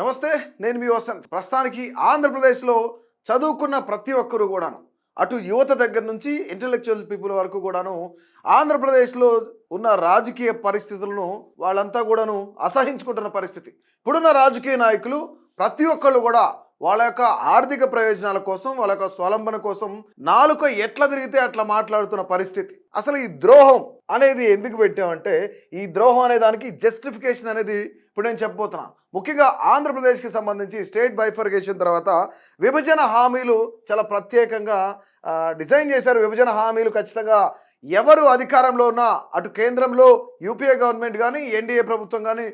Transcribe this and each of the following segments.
నమస్తే, నేను మీ వసంత్. ప్రస్తుతానికి ఆంధ్రప్రదేశ్లో చదువుకున్న ప్రతి ఒక్కరు కూడాను, అటు యువత దగ్గర నుంచి ఇంటెలెక్చువల్ పీపుల్ వరకు కూడాను, ఆంధ్రప్రదేశ్లో ఉన్న రాజకీయ పరిస్థితులను వాళ్ళంతా కూడాను అసహించుకుంటున్న పరిస్థితి. ఇప్పుడున్న రాజకీయ నాయకులు ప్రతి ఒక్కళ్ళు కూడా వాళ్ళ యొక్క ఆర్థిక ప్రయోజనాల కోసం, వాళ్ళ యొక్క స్వలంబన కోసం నాలుక ఎట్లా తిరిగితే అట్లా మాట్లాడుతున్న పరిస్థితి. అసలు ఈ ద్రోహం అనేది ఎందుకు పెట్టామంటే, ఈ ద్రోహం అనే దానికి జస్టిఫికేషన్ అనేది ఇప్పుడు నేను చెప్పబోతున్నా. ముఖ్యంగా ఆంధ్రప్రదేశ్కి సంబంధించి స్టేట్ బైఫర్కేషన్ తర్వాత విభజన హామీలు చాలా ప్రత్యేకంగా డిజైన్ చేశారు. విభజన హామీలు ఖచ్చితంగా ఎవరు అధికారంలో ఉన్నా, అటు కేంద్రంలో యూపీఏ గవర్నమెంట్ కానీ, ఎన్డీఏ ప్రభుత్వం కానీ,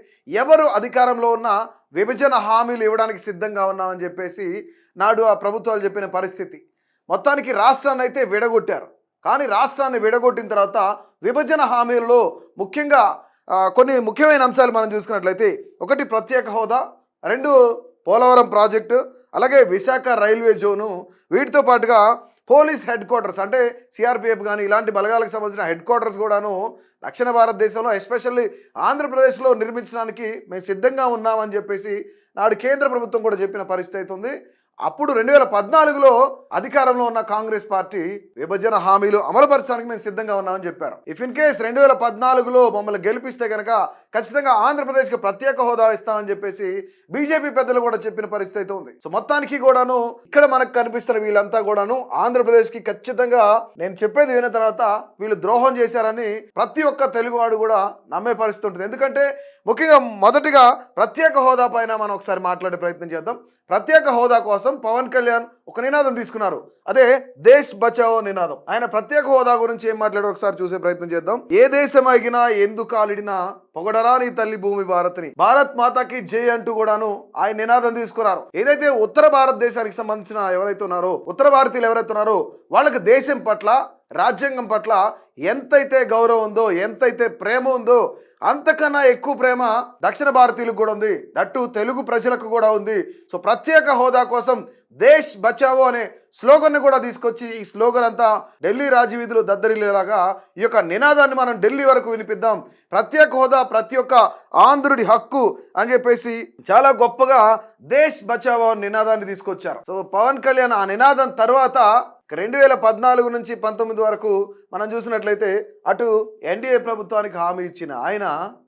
ఎవరు అధికారంలో ఉన్నా విభజన హామీలు ఇవ్వడానికి సిద్ధంగా ఉన్నామని చెప్పేసి నాడు ఆ ప్రభుత్వాలు చెప్పిన పరిస్థితి. మొత్తానికి రాష్ట్రాన్ని అయితే విడగొట్టారు. కానీ రాష్ట్రాన్ని విడగొట్టిన తర్వాత విభజన హామీలలో ముఖ్యంగా కొన్ని ముఖ్యమైన అంశాలు మనం చూసుకున్నట్లయితే, ఒకటి ప్రత్యేక హోదా, రెండు పోలవరం ప్రాజెక్టు, అలాగే విశాఖ రైల్వే జోను, వీటితో పాటుగా పోలీస్ హెడ్ క్వార్టర్స్ అంటే సిఆర్పిఎఫ్ కానీ ఇలాంటి బలగాలకు సంబంధించిన హెడ్ క్వార్టర్స్ కూడాను దక్షిణ భారతదేశంలో ఎస్పెషల్లీ ఆంధ్రప్రదేశ్లో నిర్మించడానికి మేము సిద్ధంగా ఉన్నామని చెప్పేసి నాడు కేంద్ర ప్రభుత్వం కూడా చెప్పిన పరిస్థితి అవుతుంది. అప్పుడు 2014లో అధికారంలో ఉన్న కాంగ్రెస్ పార్టీ విభజన హామీలు అమలుపరచడానికి మేము సిద్ధంగా ఉన్నామని చెప్పారు. ఇఫ్ ఇన్ కేస్ 2014లో మమ్మల్ని గెలిపిస్తే కనుక ఖచ్చితంగా ఆంధ్రప్రదేశ్కి ప్రత్యేక హోదా ఇస్తామని చెప్పేసి బీజేపీ పెద్దలు కూడా చెప్పిన పరిస్థితి అయితే ఉంది. సో మొత్తానికి కూడాను ఇక్కడ మనకు కనిపిస్తున్న వీళ్ళంతా కూడాను ఆంధ్రప్రదేశ్కి ఖచ్చితంగా నేను చెప్పేది విన్న తర్వాత వీళ్ళు ద్రోహం చేశారని ప్రతి ఒక్క తెలుగువాడు కూడా నమ్మే పరిస్థితి ఉంటుంది. ఎందుకంటే ముఖ్యంగా మొదటిగా ప్రత్యేక హోదా పైన మనం ఒకసారి మాట్లాడే ప్రయత్నం చేద్దాం. ప్రత్యేక హోదా కోసం పవన్ కళ్యాణ్ ఒక నినాదం తీసుకున్నారు, అదే దేశ్ బచావో నినాదం. ఆయన ప్రత్యేక హోదా గురించి ఏం మాట్లాడారో ఒకసారి చూసే ప్రయత్నం చేద్దాం. ఏ దేశం అగినా ఎందుకు కాలిడినా పొగడరా నీ తల్లి భూమి భారత్ని, భారత్ మాతాకి జై అంటూ కూడాను ఆయన నినాదం తీసుకున్నారు. ఏదైతే ఉత్తర భారతదేశానికి సంబంధించిన ఎవరైతే ఉన్నారో, ఉత్తర భారతీయులు ఎవరైతే ఉన్నారో వాళ్ళకి దేశం పట్ల, రాజ్యాంగం పట్ల ఎంతైతే గౌరవం ఉందో, ఎంతైతే ప్రేమ ఉందో అంతకన్నా ఎక్కువ ప్రేమ దక్షిణ భారతీయులకు కూడా ఉంది, దట్టు తెలుగు ప్రజలకు కూడా ఉంది. సో ప్రత్యేక హోదా కోసం దేశ్ బచావో అనే స్లోగన్ కూడా తీసుకొచ్చి ఈ స్లోగన్ అంతా ఢిల్లీ రాజవీధులు దద్దరిల్లేలాగా ఈ యొక్క నినాదాన్ని మనం ఢిల్లీ వరకు వినిపిద్దాం. ప్రత్యేక హోదా ప్రతి ఒక్క ఆంధ్రుడి హక్కు అని చెప్పేసి చాలా గొప్పగా దేశ్ బచావో నినాదాన్ని తీసుకొచ్చారు. సో పవన్ కళ్యాణ్ ఆ నినాదం తర్వాత 2014 నుంచి 19 వరకు మనం చూసినట్లయితే అటు ఎన్డీఏ ప్రభుత్వానికి హామీ ఇచ్చిన ఆయన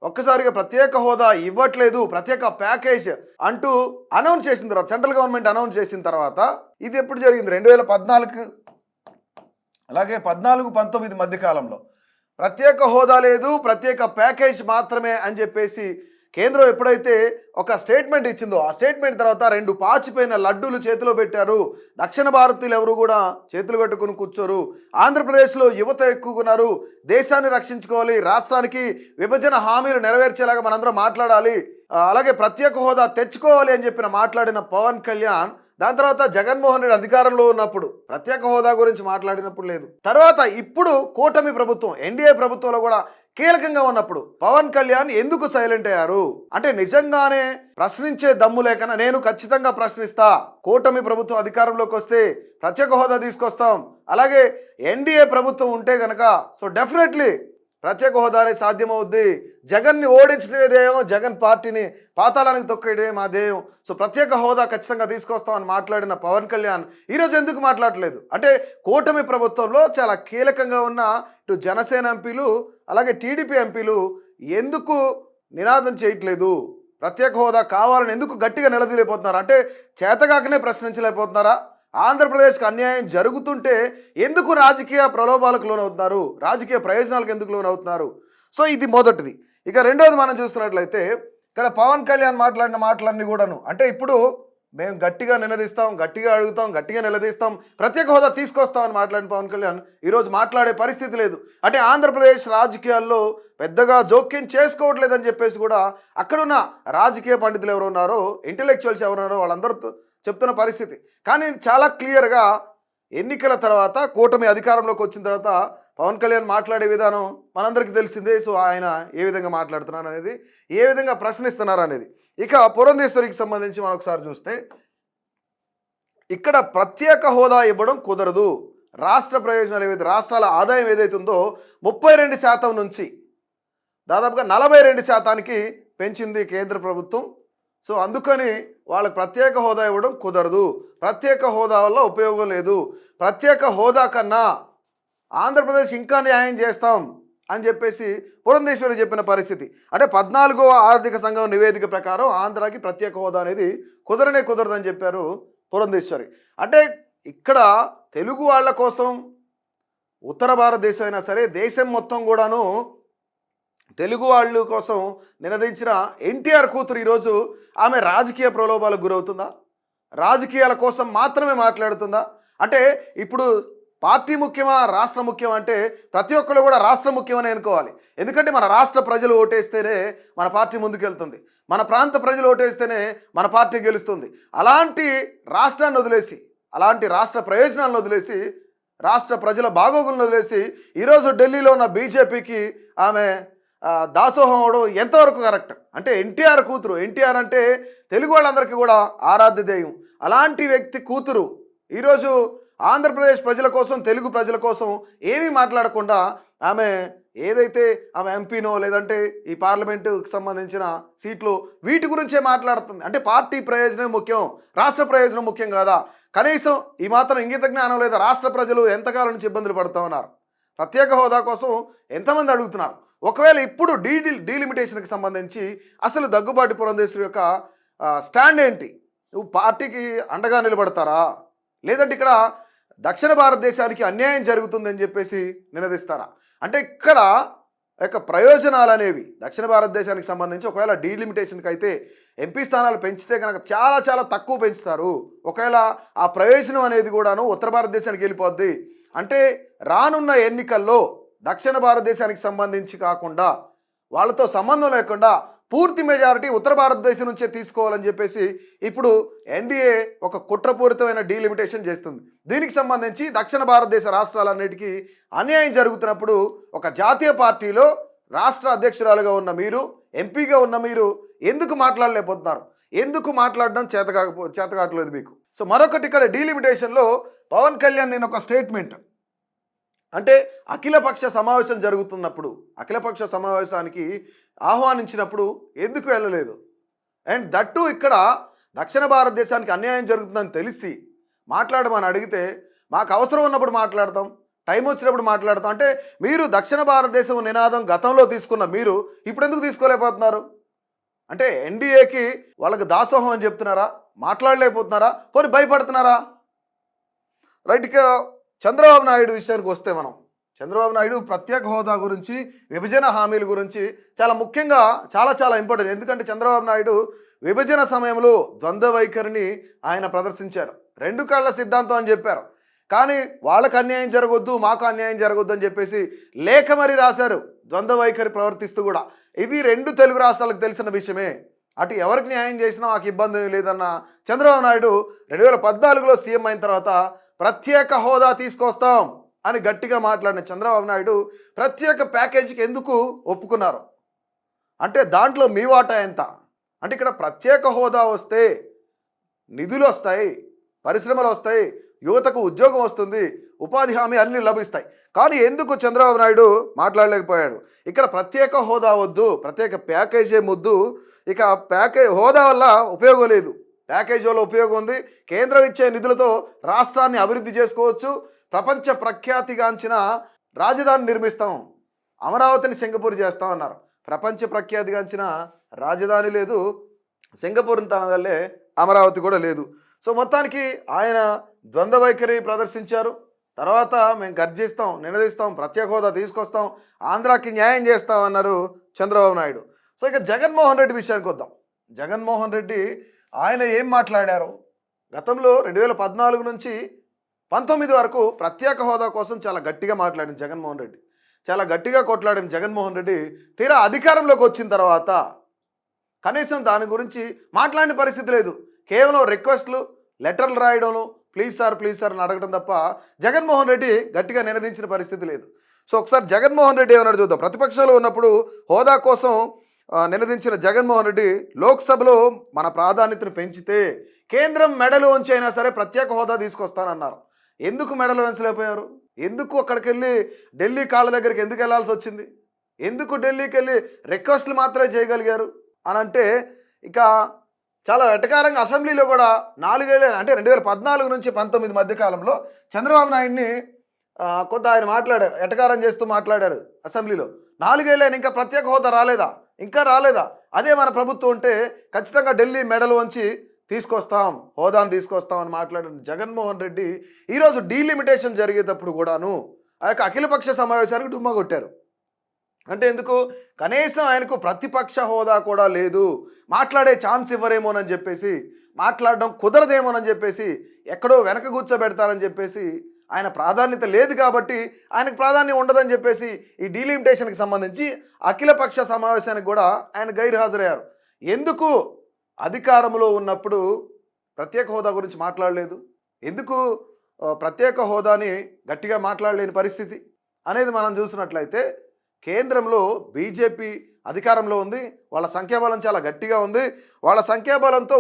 ఒక్కసారిగా ప్రత్యేక హోదా ఇవ్వట్లేదు, ప్రత్యేక ప్యాకేజ్ అంటూ అనౌన్స్ చేసిన తర్వాత, సెంట్రల్ గవర్నమెంట్ అనౌన్స్ చేసిన తర్వాత, ఇది ఎప్పుడు జరిగింది 2014 అలాగే 14-19 మధ్య కాలంలో ప్రత్యేక హోదా లేదు, ప్రత్యేక ప్యాకేజ్ మాత్రమే అని చెప్పేసి కేంద్రం ఎప్పుడైతే ఒక స్టేట్మెంట్ ఇచ్చిందో ఆ స్టేట్మెంట్ తర్వాత 2 పాచిపోయిన లడ్డూలు చేతిలో పెట్టారు. దక్షిణ భారతీయులు ఎవరు కూడా చేతులు కట్టుకుని కూర్చోరు. ఆంధ్రప్రదేశ్లో యువత ఎక్కువన్నారు. దేశాన్ని రక్షించుకోవాలి, రాష్ట్రానికి విభజన హామీలు నెరవేర్చేలాగా మనందరం మాట్లాడాలి, అలాగే ప్రత్యేక హోదా తెచ్చుకోవాలి అని చెప్పిన మాట్లాడిన పవన్ కళ్యాణ్ దాని తర్వాత జగన్మోహన్ రెడ్డి అధికారంలో ఉన్నప్పుడు ప్రత్యేక హోదా గురించి మాట్లాడినప్పుడు లేదు. తర్వాత ఇప్పుడు కూటమి ప్రభుత్వం ఎన్డీఏ ప్రభుత్వంలో కూడా కీలకంగా ఉన్నప్పుడు పవన్ కళ్యాణ్ ఎందుకు సైలెంట్ అయ్యారు అంటే, నిజంగానే ప్రశ్నించే దమ్ము లేకనా నేను ఖచ్చితంగా ప్రశ్నిస్తా, కూటమి ప్రభుత్వం అధికారంలోకి వస్తే ప్రత్యేక హోదా తీసుకొస్తాం, అలాగే ఎన్డీఏ ప్రభుత్వం ఉంటే గనక సో డెఫినెట్లీ ప్రత్యేక హోదా అనేది సాధ్యమవుద్ది, జగన్ని ఓడించడమే ధ్యేయం, జగన్ పార్టీని పాతాళానికి తొక్కేయడమే మా ధ్యేయం, సో ప్రత్యేక హోదా ఖచ్చితంగా తీసుకొస్తామని మాట్లాడిన పవన్ కళ్యాణ్ ఈరోజు ఎందుకు మాట్లాడలేదు అంటే, కూటమి ప్రభుత్వంలో చాలా కీలకంగా ఉన్న ఇటు జనసేన ఎంపీలు అలాగే టీడీపీ ఎంపీలు ఎందుకు నినాదం చేయట్లేదు, ప్రత్యేక హోదా కావాలని ఎందుకు గట్టిగా నిలదీయలేకపోతున్నారు అంటే, చేతగాకనే ప్రశ్నించలేకపోతున్నారా? ఆంధ్రప్రదేశ్కి అన్యాయం జరుగుతుంటే ఎందుకు రాజకీయ ప్రలోభాలకు లోనవుతున్నారు, రాజకీయ ప్రయోజనాలకు ఎందుకు లోనవుతున్నారు? సో ఇది మొదటిది. ఇక రెండోది మనం చూస్తున్నట్లయితే ఇక్కడ పవన్ కళ్యాణ్ మాట్లాడిన మాటలన్నీ కూడాను అంటే, ఇప్పుడు మేము గట్టిగా నిలదీస్తాం, గట్టిగా అడుగుతాం, గట్టిగా నిలదీస్తాం, ప్రత్యేక హోదా తీసుకొస్తామని మాట్లాడిన పవన్ కళ్యాణ్ ఈరోజు మాట్లాడే పరిస్థితి లేదు. అంటే ఆంధ్రప్రదేశ్ రాజకీయాల్లో పెద్దగా జోక్యం చేసుకోవట్లేదని చెప్పేసి కూడా అక్కడున్న రాజకీయ పండితులు ఎవరు ఉన్నారో, ఇంటెలెక్చువల్స్ ఎవరున్నారో వాళ్ళందరూ చెప్తున్న పరిస్థితి. కానీ చాలా క్లియర్గా ఎన్నికల తర్వాత కూటమి అధికారంలోకి వచ్చిన తర్వాత పవన్ కళ్యాణ్ మాట్లాడే విధానం మనందరికీ తెలిసిందే. సో ఆయన ఏ విధంగా మాట్లాడుతున్నారు అనేది, ఏ విధంగా ప్రశ్నిస్తున్నారు అనేది. ఇక పురంధేశ్వరికి సంబంధించి మనం ఒకసారి చూస్తే, ఇక్కడ ప్రత్యేక హోదా ఇవ్వడం కుదరదు, రాష్ట్ర ప్రయోజనాలు ఏవైతే, రాష్ట్రాల ఆదాయం ఏదైతే ఉందో 32% నుంచి దాదాపుగా 42% పెంచింది కేంద్ర ప్రభుత్వం. సో అందుకని వాళ్ళకి ప్రత్యేక హోదా ఇవ్వడం కుదరదు. ప్రత్యేక హోదా వల్ల ఉపయోగం లేదు. ప్రత్యేక హోదా కన్నా ఆంధ్రప్రదేశ్ ఇంకా న్యాయం చేస్తాం అని చెప్పేసి పురంధేశ్వరి చెప్పిన పరిస్థితి. అంటే 14వ ఆర్థిక సంఘం నివేదిక ప్రకారం ఆంధ్రాకి ప్రత్యేక హోదా అనేది కుదరదని చెప్పారు పురంధేశ్వరి. అంటే ఇక్కడ తెలుగు వాళ్ళ కోసం ఉత్తర భారతదేశం అయినా సరే దేశం మొత్తం కూడాను తెలుగు వాళ్ళు కోసం నినదించిన ఎన్టీఆర్ కూతురు ఈరోజు ఆమె రాజకీయ ప్రలోభాలకు గురవుతుందా? రాజకీయాల కోసం మాత్రమే మాట్లాడుతుందా? అంటే ఇప్పుడు పార్టీ ముఖ్యమా రాష్ట్ర ముఖ్యం అంటే ప్రతి ఒక్కరు కూడా రాష్ట్ర ముఖ్యమని అనుకోవాలి. ఎందుకంటే మన రాష్ట్ర ప్రజలు ఓటేస్తేనే మన పార్టీ ముందుకెళ్తుంది. మన ప్రాంత ప్రజలు ఓటేస్తేనే మన పార్టీ గెలుస్తుంది. అలాంటి రాష్ట్రాన్ని వదిలేసి, అలాంటి రాష్ట్ర ప్రయోజనాలను వదిలేసి, రాష్ట్ర ప్రజల బాగోగులను వదిలేసి ఈరోజు ఢిల్లీలో ఉన్న బీజేపీకి ఆమె దాసోహం అవడం ఎంతవరకు కరెక్ట్? అంటే ఎన్టీఆర్ కూతురు, ఎన్టీఆర్ అంటే తెలుగు వాళ్ళందరికీ కూడా ఆరాధ్య దైవం. అలాంటి వ్యక్తి కూతురు ఈరోజు ఆంధ్రప్రదేశ్ ప్రజల కోసం, తెలుగు ప్రజల కోసం ఏమీ మాట్లాడకుండా ఆమె ఏదైతే ఆమె ఎంపీనో లేదంటే ఈ పార్లమెంటుకి సంబంధించిన సీట్లు వీటి గురించే మాట్లాడుతుంది. అంటే పార్టీ ప్రయోజనం ముఖ్యం, రాష్ట్ర ప్రయోజనం ముఖ్యం కాదా? కనీసం ఈ మాత్రం ఇంగిత జ్ఞానం లేదా? రాష్ట్ర ప్రజలు ఎంతకాలం నుంచి ఇబ్బందులు పడుతూ ఉన్నారు. ప్రత్యేక హోదా కోసం ఎంతమంది అడుగుతున్నారు? ఒకవేళ ఇప్పుడు డీలిమిటేషన్కి సంబంధించి అసలు దగ్గుబాటి పురంధేశ్వరి యొక్క స్టాండ్ ఏంటి? నువ్వు పార్టీకి అండగా నిలబడతారా, లేదంటే ఇక్కడ దక్షిణ భారతదేశానికి అన్యాయం జరుగుతుందని చెప్పేసి నినదిస్తారా? అంటే ఇక్కడ యొక్క ప్రయోజనాలు అనేవి దక్షిణ భారతదేశానికి సంబంధించి ఒకవేళ డీలిమిటేషన్కి అయితే ఎంపీ స్థానాలు పెంచితే కనుక చాలా చాలా తక్కువ పెంచుతారు. ఒకవేళ ఆ ప్రయోజనం అనేది కూడాను ఉత్తర భారతదేశానికి వెళ్ళిపోద్ది. అంటే రానున్న ఎన్నికల్లో దక్షిణ భారతదేశానికి సంబంధించి కాకుండా వాళ్ళతో సంబంధం లేకుండా పూర్తి మెజారిటీ ఉత్తర భారతదేశం నుంచే తీసుకోవాలని చెప్పేసి ఇప్పుడు ఎన్డీఏ ఒక కుట్రపూరితమైన డీలిమిటేషన్ చేస్తుంది. దీనికి సంబంధించి దక్షిణ భారతదేశ రాష్ట్రాలన్నిటికీ అన్యాయం జరుగుతున్నప్పుడు ఒక జాతీయ పార్టీలో రాష్ట్ర అధ్యక్షురాలుగా ఉన్న మీరు, ఎంపీగా ఉన్న మీరు ఎందుకు మాట్లాడలేకపోతున్నారు? ఎందుకు మాట్లాడడం చేతకావట్లేదు మీకు? సో మరొకటి ఇక్కడ డీలిమిటేషన్లో పవన్ కళ్యాణ్ నేను ఒక స్టేట్మెంట్, అంటే అఖిలపక్ష సమావేశం జరుగుతున్నప్పుడు, అఖిలపక్ష సమావేశానికి ఆహ్వానించినప్పుడు ఎందుకు వెళ్ళలేదు? అండ్ దట్టు ఇక్కడ దక్షిణ భారతదేశానికి అన్యాయం జరుగుతుందని తెలిసి మాట్లాడమని అడిగితే మాకు అవసరం ఉన్నప్పుడు మాట్లాడతాం, టైం వచ్చినప్పుడు మాట్లాడతాం. అంటే మీరు దక్షిణ భారతదేశం నినాదం గతంలో తీసుకున్న మీరు ఇప్పుడు ఎందుకు తీసుకోలేకపోతున్నారు? అంటే ఎన్డీఏకి వాళ్ళకి దాసోహం అని చెప్తున్నారా? మాట్లాడలేకపోతున్నారా? పోనీ భయపడుతున్నారా? రైట్. ఇక చంద్రబాబు నాయుడు విషయానికి వస్తే మనం చంద్రబాబు నాయుడు ప్రత్యేక హోదా గురించి, విభజన హామీల గురించి చాలా ముఖ్యంగా చాలా ఇంపార్టెంట్. ఎందుకంటే చంద్రబాబు నాయుడు విభజన సమయంలో ద్వంద్వ వైఖరిని ఆయన ప్రదర్శించారు. రెండు కళ్ళ సిద్ధాంతం అని చెప్పారు. కానీ వాళ్ళకు అన్యాయం జరగొద్దు, మాకు అన్యాయం జరగొద్దు అని చెప్పేసి లేఖ మరి రాశారు ద్వంద్వ వైఖరి ప్రవర్తిస్తూ కూడా. ఇది రెండు తెలుగు రాష్ట్రాలకు తెలిసిన విషయమే. అటు ఎవరికి న్యాయం చేసినా మాకు ఇబ్బంది లేదన్న చంద్రబాబు నాయుడు 2014లో సీఎం అయిన తర్వాత ప్రత్యేక హోదా తీసుకొస్తాం అని గట్టిగా మాట్లాడిన చంద్రబాబు నాయుడు ప్రత్యేక ప్యాకేజీకి ఎందుకు ఒప్పుకున్నారు? అంటే దాంట్లో మీ వాటా ఎంత? అంటే ఇక్కడ ప్రత్యేక హోదా వస్తే నిధులు వస్తాయి, పరిశ్రమలు వస్తాయి, యువతకు ఉద్యోగం వస్తుంది, ఉపాధి హామీ అన్నీ లభిస్తాయి. కానీ ఎందుకు చంద్రబాబు నాయుడు మాట్లాడలేకపోయాడు? ఇక్కడ ప్రత్యేక హోదా వద్దు, ప్రత్యేక ప్యాకేజీ ముద్దు, ఇక హోదా వల్ల ఉపయోగం లేదు, ప్యాకేజీ వల్ల ఉపయోగం ఉంది. కేంద్రం ఇచ్చే నిధులతో రాష్ట్రాన్ని అభివృద్ధి చేసుకోవచ్చు, ప్రపంచ ప్రఖ్యాతిగాంచిన రాజధాని నిర్మిస్తాం, అమరావతిని సింగపూర్ చేస్తాం అన్నారు. ప్రపంచ ప్రఖ్యాతిగాంచిన రాజధాని లేదు, సింగపూర్ తనదల్లే అమరావతి కూడా లేదు. సో మొత్తానికి ఆయన ద్వంద్వ వైఖరి ప్రదర్శించారు. తర్వాత మేము గర్జిస్తాం, నినదిస్తాం, ప్రత్యేక హోదా తీసుకొస్తాం, ఆంధ్రాకి న్యాయం చేస్తాం అన్నారు చంద్రబాబు నాయుడు. సో ఇక జగన్మోహన్ రెడ్డి విషయానికి వద్దాం. జగన్మోహన్ రెడ్డి ఆయన ఏం మాట్లాడారు? గతంలో 2014 నుంచి 19 వరకు ప్రత్యేక హోదా కోసం చాలా గట్టిగా మాట్లాడిన జగన్మోహన్ రెడ్డి, చాలా గట్టిగా కొట్లాడిన జగన్మోహన్ రెడ్డి తీరా అధికారంలోకి వచ్చిన తర్వాత కనీసం దాని గురించి మాట్లాడిన పరిస్థితి లేదు. కేవలం రిక్వెస్ట్లు, లెటర్లు రాయడంలో ప్లీజ్ సార్ అని అడగడం తప్ప జగన్మోహన్ రెడ్డి గట్టిగా నినదించిన పరిస్థితి లేదు. సో ఒకసారి జగన్మోహన్ రెడ్డి ఏమన్నాడు చూద్దాం. ప్రతిపక్షంలో ఉన్నప్పుడు హోదా కోసం నినదించిన జగన్మోహన్ రెడ్డి లోక్సభలో మన ప్రాధాన్యతను పెంచితే కేంద్రం మెడలు వంచి అయినా సరే ప్రత్యేక హోదా తీసుకొస్తానన్నారు. ఎందుకు మెడలు వంచలేకపోయారు? ఎందుకు అక్కడికి వెళ్ళి ఢిల్లీ కాళ్ళ దగ్గరికి ఎందుకు వెళ్ళాల్సి వచ్చింది? ఎందుకు ఢిల్లీకి వెళ్ళి రిక్వెస్ట్లు మాత్రమే చేయగలిగారు అని అంటే ఇక చాలా వెటకారంగా అసెంబ్లీలో కూడా 4 ఏళ్ళే అంటే 2014 నుంచి 19 మధ్య కాలంలో చంద్రబాబు నాయుడిని కొంత ఆయన మాట్లాడారు. ఎటకారం చేస్తూ మాట్లాడారు అసెంబ్లీలో. 4 ఏళ్ళైనా ఇంకా ప్రత్యేక హోదా రాలేదా? ఇంకా రాలేదా? అదే మన ప్రభుత్వం ఉంటే ఖచ్చితంగా ఢిల్లీ మెడలు వంచి తీసుకొస్తాం, హోదాను తీసుకొస్తాం అని మాట్లాడిన జగన్మోహన్ రెడ్డి ఈరోజు డీలిమిటేషన్ జరిగేటప్పుడు కూడాను ఆ యొక్క అఖిలపక్ష సమావేశానికి డుమ్మా కొట్టారు. అంటే ఎందుకు? కనీసం ఆయనకు ప్రతిపక్ష హోదా కూడా లేదు, మాట్లాడే ఛాన్స్ ఇవ్వరేమోనని చెప్పేసి, మాట్లాడడం కుదరదేమోనని చెప్పేసి, ఎక్కడో వెనక కూర్చోబెడతారని చెప్పేసి, ఆయన ప్రాధాన్యత లేదు కాబట్టి ఆయనకు ప్రాధాన్యం ఉండదని చెప్పేసి ఈ డీలిమిటేషన్కి సంబంధించి అఖిలపక్ష సమావేశానికి కూడా ఆయన గైర్హాజరయ్యారు. ఎందుకు అధికారంలో ఉన్నప్పుడు ప్రత్యేక హోదా గురించి మాట్లాడలేదు? ఎందుకు ప్రత్యేక హోదాని గట్టిగా మాట్లాడలేని పరిస్థితి అనేది మనం చూసినట్లయితే, కేంద్రంలో బీజేపీ అధికారంలో ఉంది, వాళ్ళ సంఖ్యాబలం చాలా గట్టిగా ఉంది. వాళ్ళ సంఖ్యాబలంతో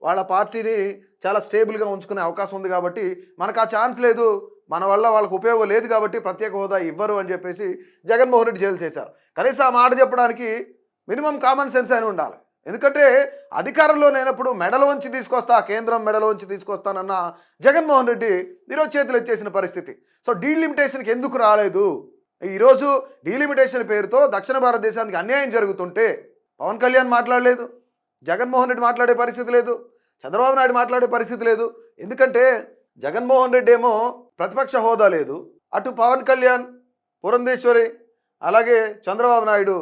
వాళ్ళ పార్టీని చాలా స్టేబుల్గా ఉంచుకునే అవకాశం ఉంది కాబట్టి మనకు ఆ ఛాన్స్ లేదు, మన వల్ల వాళ్ళకు ఉపయోగం లేదు కాబట్టి ప్రత్యేక హోదా ఇవ్వరు అని చెప్పేసి జగన్మోహన్ రెడ్డి జైలు చేశారు. కనీసం ఆ మాట చెప్పడానికి మినిమం కామన్ సెన్స్ అయినా ఉండాలి. ఎందుకంటే అధికారంలో లేనప్పుడు మెడల వంచి తీసుకొస్తా, కేంద్రం మెడల వంచి తీసుకొస్తానన్న జగన్మోహన్ రెడ్డి ఈరోజు చేతులు ఎత్తేసిన పరిస్థితి. సో డీలిమిటేషన్కి ఎందుకు రాలేదు? ఈరోజు డీలిమిటేషన్ పేరుతో దక్షిణ భారతదేశానికి అన్యాయం జరుగుతుంటే పవన్ కళ్యాణ్ మాట్లాడలేదు, జగన్మోహన్ రెడ్డి మాట్లాడే పరిస్థితి లేదు, చంద్రబాబు నాయుడు మాట్లాడే పరిస్థితి లేదు. ఎందుకంటే జగన్మోహన్ రెడ్డి ఏమో ప్రతిపక్ష హోదా లేదు, అటు పవన్ కళ్యాణ్, పురంధేశ్వరి, అలాగే చంద్రబాబు నాయుడు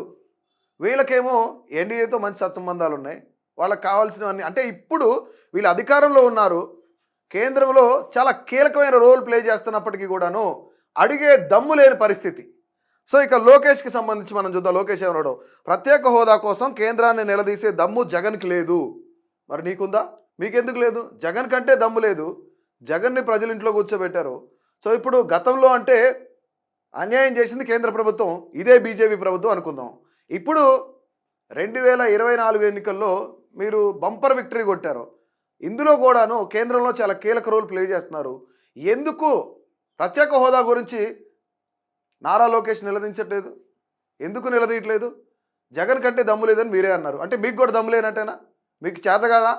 వీళ్ళకేమో ఎన్డీఏతో మంచి సత్సంబంధాలు ఉన్నాయి, వాళ్ళకి కావాల్సినవన్నీ. అంటే ఇప్పుడు వీళ్ళు అధికారంలో ఉన్నారు, కేంద్రంలో చాలా కీలకమైన రోల్ ప్లే చేస్తున్నప్పటికీ కూడాను అడిగే దమ్ము లేని పరిస్థితి. సో ఇక లోకేష్కి సంబంధించి మనం చూద్దాం. లోకేష్ ఏమన్నాడు? ప్రత్యేక హోదా కోసం కేంద్రాన్ని నిలదీసే దమ్ము జగన్కి లేదు. మరి నీకుందా? మీకెందుకు లేదు? జగన్ కంటే దమ్ము లేదు, జగన్ని ప్రజలు ఇంట్లో కూర్చోబెట్టారు. సో ఇప్పుడు గతంలో అంటే అన్యాయం చేసింది కేంద్ర ప్రభుత్వం, ఇదే బీజేపీ ప్రభుత్వం అనుకుందాం. ఇప్పుడు 2024 ఎన్నికల్లో మీరు బంపర్ విక్టరీ కొట్టారు, ఇందులో కూడాను కేంద్రంలో చాలా కీలక రోల్ ప్లే చేస్తున్నారు. ఎందుకు ప్రత్యేక హోదా గురించి నారా లోకేష్ నిలదించట్లేదు? ఎందుకు నిలదీయట్లేదు? జగన్ కంటే దమ్ము లేదని మీరే అన్నారు, అంటే మీకు కూడా దమ్ము లేనట్టేనా? మీకు చేత కదా?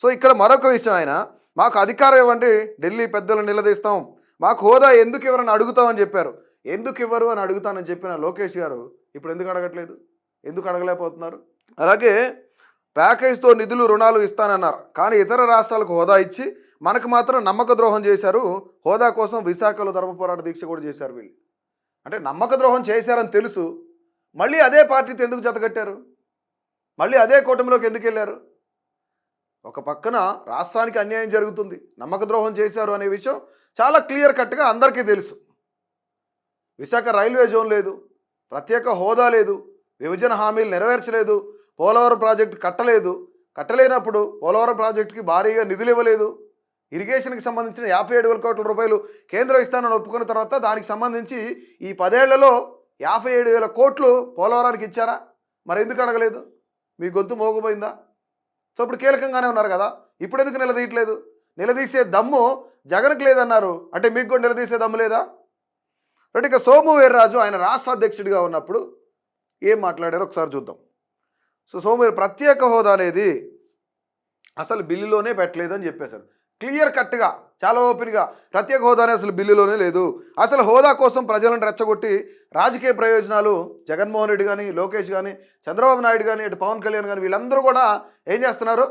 సో ఇక్కడ మరొక విషయం, ఆయన మాకు అధికారం ఇవ్వండి, ఢిల్లీ పెద్దలు నిలదీస్తాం, మాకు హోదా ఎందుకు ఇవ్వరని అడుగుతామని చెప్పారు. ఎందుకు ఇవ్వరు అని అడుగుతానని చెప్పిన లోకేష్ గారు ఇప్పుడు ఎందుకు అడగట్లేదు? ఎందుకు అడగలేకపోతున్నారు? అలాగే ప్యాకేజ్తో నిధులు రుణాలు ఇస్తానన్నారు, కానీ ఇతర రాష్ట్రాలకు హోదా ఇచ్చి మనకు మాత్రం నమ్మక ద్రోహం చేశారు. హోదా కోసం విశాఖలో ధర్మ పోరాట దీక్ష కూడా చేశారు వీళ్ళు. అంటే నమ్మక ద్రోహం చేశారని తెలుసు, మళ్ళీ అదే పార్టీతో ఎందుకు జతకట్టారు? మళ్ళీ అదే కూటమిలోకి ఎందుకు వెళ్ళారు? ఒక పక్కన రాష్ట్రానికి అన్యాయం జరుగుతుంది, నమ్మక ద్రోహం చేశారు అనే విషయం చాలా క్లియర్ కట్గా అందరికీ తెలుసు. విశాఖ రైల్వే జోన్ లేదు, ప్రత్యేక హోదా లేదు, విభజన హామీలు నెరవేర్చలేదు, పోలవరం ప్రాజెక్టు కట్టలేనప్పుడు పోలవరం ప్రాజెక్టుకి భారీగా నిధులు ఇవ్వలేదు, ఇరిగేషన్కి సంబంధించిన 57,000 కోట్ల రూపాయలు కేంద్రం ఇస్తానని ఒప్పుకున్న తర్వాత దానికి సంబంధించి ఈ 10 ఏళ్లలో 57,000 కోట్లు పోలవరానికి ఇచ్చారా? మరి ఎందుకు అడగలేదు? మీ గొంతు మోగపోయిందా? సో ఇప్పుడు కీలకంగానే ఉన్నారు కదా, ఇప్పుడు ఎందుకు నిలదీయట్లేదు? నిలదీసే దమ్ము జగన్కి లేదన్నారు, అంటే మీకు కూడా నిలదీసే దమ్ము లేదా? అంటే ఇక సోము వీర్రాజు ఆయన రాష్ట్ర అధ్యక్షుడిగా ఉన్నప్పుడు ఏం మాట్లాడారో ఒకసారి చూద్దాం. సో సోము ప్రత్యేక హోదా అనేది అసలు బిల్లులోనే పెట్టలేదు అని చెప్పేశారు క్లియర్ కట్గా, చాలా ఓపెన్గా. ప్రత్యేక హోదానే అసలు బిల్లులోనే లేదు. అసలు హోదా కోసం ప్రజలను రెచ్చగొట్టి రాజకీయ ప్రయోజనాలు జగన్మోహన్ రెడ్డి కానీ, లోకేష్ కానీ, చంద్రబాబు నాయుడు కానీ, ఇటు పవన్ కళ్యాణ్ కానీ వీళ్ళందరూ కూడా ఏం చేస్తున్నారు?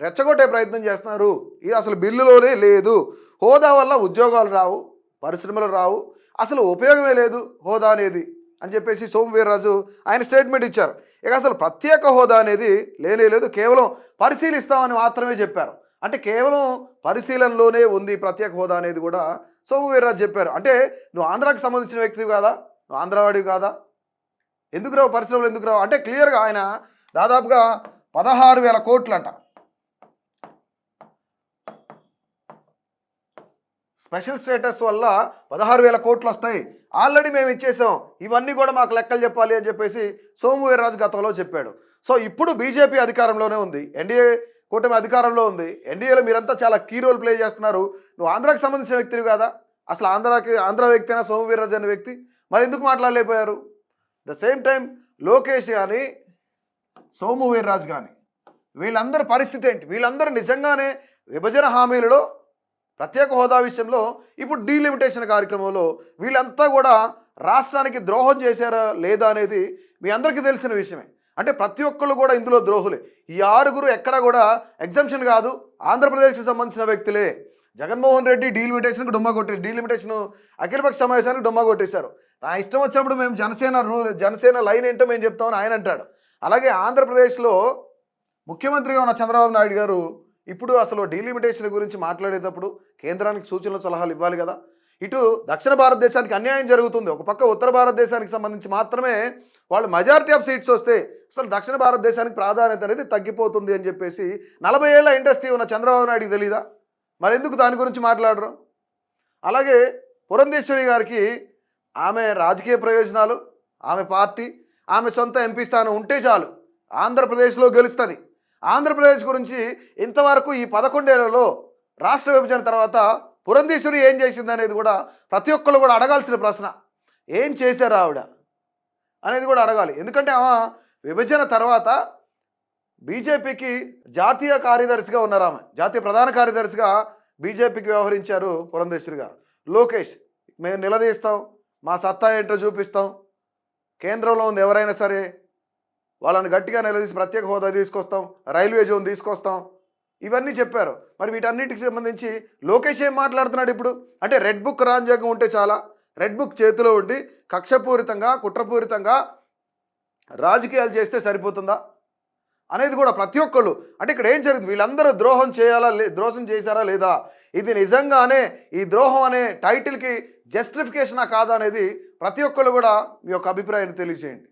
రెచ్చగొట్టే ప్రయత్నం చేస్తున్నారు. ఇది అసలు బిల్లులోనే లేదు. హోదా వల్ల ఉద్యోగాలు రావు, పరిశ్రమలు రావు, అసలు ఉపయోగమే లేదు హోదా అనేది అని చెప్పేసి సోము వీర్రాజు ఆయన స్టేట్మెంట్ ఇచ్చారు. ఇక అసలు ప్రత్యేక హోదా అనేది లేదు, కేవలం పరిశీలిస్తామని మాత్రమే చెప్పారు. అంటే కేవలం పరిశీలనలోనే ఉంది ప్రత్యేక హోదా అనేది కూడా సోము వీర్రాజు చెప్పారు. అంటే నువ్వు ఆంధ్రాకి సంబంధించిన వ్యక్తివి కాదా? నువ్వు ఆంధ్రావాడివి కాదా? ఎందుకు రావు పరిశ్రమలు, ఎందుకు రావు అంటే క్లియర్గా ఆయన దాదాపుగా 16,000 కోట్లు అంట స్పెషల్ స్టేటస్ వల్ల 16,000 కోట్లు వస్తాయి, ఆల్రెడీ మేము ఇచ్చేసాం, ఇవన్నీ కూడా మాకు లెక్కలు చెప్పాలి అని చెప్పేసి సోము వీర్రాజు గతంలో చెప్పాడు. సో ఇప్పుడు బీజేపీ అధికారంలోనే ఉంది, ఎన్డీఏ కూటమి అధికారంలో ఉంది, ఎన్డీఏలో మీరంతా చాలా కీ రోల్ ప్లే చేస్తున్నారు. నువ్వు ఆంధ్రాకి సంబంధించిన వ్యక్తివి కాదా? అసలు ఆంధ్ర వ్యక్తి అయినా సోము వీర్రాజు అనే వ్యక్తి, మరి ఎందుకు మాట్లాడలేకపోయారు? ద సేమ్ టైం లోకేష్ కానీ సోము వీర్రాజు కానీ వీళ్ళందరి పరిస్థితి ఏంటి? వీళ్ళందరూ నిజంగానే విభజన హామీలలో ప్రత్యేక హోదా విషయంలో ఇప్పుడు డీలిమిటేషన్ కార్యక్రమంలో వీళ్ళంతా కూడా రాష్ట్రానికి ద్రోహం చేశారా లేదా అనేది మీ అందరికీ తెలిసిన విషయమే. అంటే ప్రతి ఒక్కళ్ళు కూడా ఇందులో ద్రోహులే. ఈ 6గురు ఎక్కడా కూడా ఎగ్జంప్షన్ కాదు, ఆంధ్రప్రదేశ్కి సంబంధించిన వ్యక్తులే. జగన్మోహన్ రెడ్డి డీలిమిటేషన్కి డుమ్మా కొట్టేసి డీలిమిటేషన్ అఖిలపక్ష సమావేశానికి డుమ్మా కొట్టేశారు. నా ఇష్టం వచ్చినప్పుడు మేము జనసేన లైన్ ఏంటో మేము చెప్తామని ఆయన అంటాడు. అలాగే ఆంధ్రప్రదేశ్లో ముఖ్యమంత్రిగా ఉన్న చంద్రబాబు నాయుడు గారు ఇప్పుడు అసలు డీలిమిటేషన్ గురించి మాట్లాడేటప్పుడు కేంద్రానికి సూచనలు సలహాలు ఇవ్వాలి కదా. ఇటు దక్షిణ భారతదేశానికి అన్యాయం జరుగుతుంది, ఒక పక్క ఉత్తర భారతదేశానికి సంబంధించి మాత్రమే వాళ్ళు మెజారిటీ ఆఫ్ సీట్స్ వస్తే అసలు దక్షిణ భారతదేశానికి ప్రాధాన్యత అనేది తగ్గిపోతుంది అని చెప్పేసి 40 ఏళ్ల ఇండస్ట్రీ ఉన్న చంద్రబాబు నాయుడికి తెలీదా? మరి ఎందుకు దాని గురించి మాట్లాడరు? అలాగే పురంధేశ్వరి గారికి ఆమె రాజకీయ ప్రయోజనాలు, ఆమె పార్టీ, ఆమె సొంత ఎంపీ స్థానం ఉంటే చాలు ఆంధ్రప్రదేశ్లో గెలుస్తుంది. ఆంధ్రప్రదేశ్ గురించి ఇంతవరకు ఈ 11 ఏళ్లలో రాష్ట్ర విభజన తర్వాత పురంధేశ్వరి ఏం చేసింది అనేది కూడా ప్రతి ఒక్కళ్ళు కూడా అడగాల్సిన ప్రశ్న. ఏం చేశారు ఆవిడ అనేది కూడా అడగాలి. ఎందుకంటే ఆమె విభజన తర్వాత బీజేపీకి జాతీయ కార్యదర్శిగా ఉన్నారు. ఆమె జాతీయ ప్రధాన కార్యదర్శిగా బీజేపీకి వ్యవహరించారు పురంధేశ్వరి గారు. లోకేష్, మేము నిలదీస్తాం, మా సత్తా ఏంటో చూపిస్తాం, కేంద్రంలో ఉంది ఎవరైనా సరే వాళ్ళని గట్టిగా నిలదీసి ప్రత్యేక హోదా తీసుకొస్తాం, రైల్వే జోన్ తీసుకొస్తాం, ఇవన్నీ చెప్పారు. మరి వీటన్నిటికి సంబంధించి లోకేష్ ఏం మాట్లాడుతున్నాడు ఇప్పుడు? అంటే రెడ్ బుక్ రాజ్యాంగం ఉంటే చాలా, రెడ్ బుక్ చేతిలో ఉండి కక్షపూరితంగా కుట్రపూరితంగా రాజకీయాలు చేస్తే సరిపోతుందా అనేది కూడా ప్రతి ఒక్కళ్ళు. అంటే ఇక్కడ ఏం జరుగుతుంది? వీళ్ళందరూ ద్రోహం చేశారా లేదా, ఇది నిజంగానే ఈ ద్రోహం అనే టైటిల్కి జస్టిఫికేషనా కాదా అనేది ప్రతి ఒక్కళ్ళు కూడా మీ యొక్క అభిప్రాయాన్ని తెలియజేయండి.